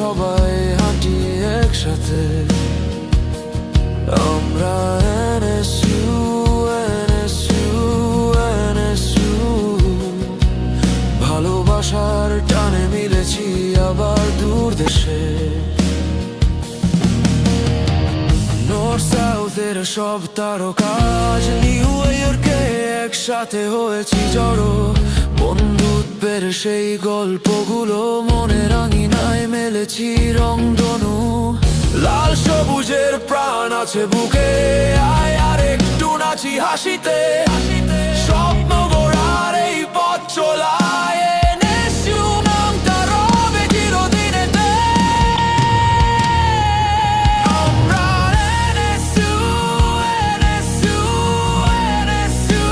সবাই হাঁটি একসাথে। আমরা NSU, NSU, NSU, ভালোবাসার টানে মিলেছি আবার দূর দেশে। নর্থ সাউথের সব তারকাজ নিউ ইয়র্কে একসাথে হয়েছি জড়ো। বন্ধুত্বের সেই গল্পগুলো মনের আঙিনায় মেলেছি রংধনু। লাল সবুজের প্রাণ আছে বুকে, আয় আর একটু নাচি হাসিতে। স্বপ্ন গড়ার এই পথ চলায় NSU নামটা রবে চিরদিনেতে। আমরা NSU, NSU, NSU,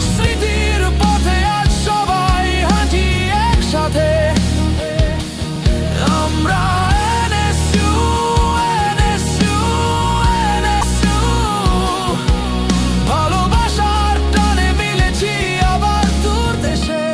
স্মৃতির পথে আজ সবাই হাঁটি একসাথে। আমরা NSU, NSU, NSU, ভালোবাসার টানে মিলেছি আবার দূর দেশে।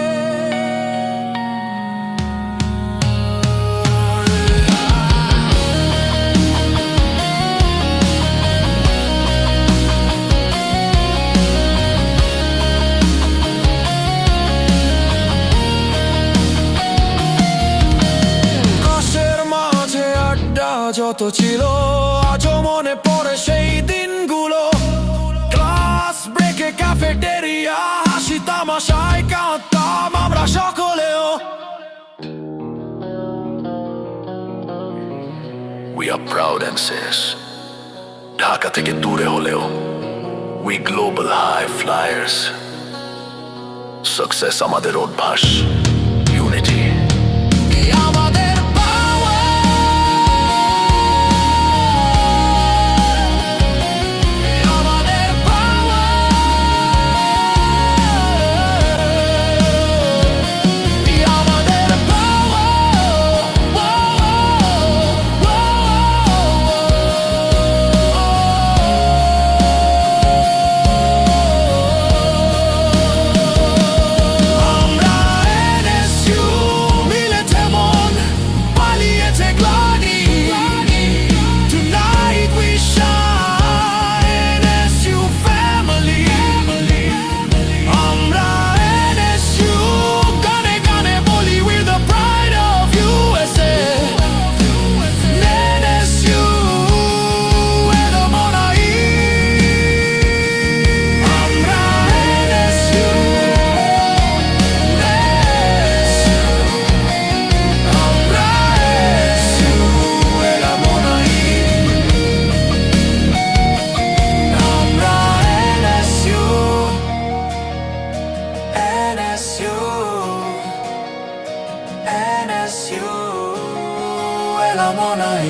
আকাশের মাঝে আড্ডা যত ছিল, আজও মনে পড়ে সেই দিনগুলো। ক্লাস ব্রেকে ক্যাফেটেরিয়া, হাসি তামাশায় কাঁদতাম আমরা সকলেও। We are proud NSS, Dhaka থেকে দূরে হলেও we global high flyers. Success আমাদের অভ্যাস, unity আমাদের আমাদের আমাদের আমরা NSU, মিলেছে মন, পালিয়েছে গ্লানি। Tonight we shine, NSU family. আমরা NSU, গানে গানে বলি we're the pride of USA. NSU, এলো মনাই। আমরা NSU, আমরা NSU, এলো মনাই। আমরা NSU, NSU, NSU, এলো মনাই।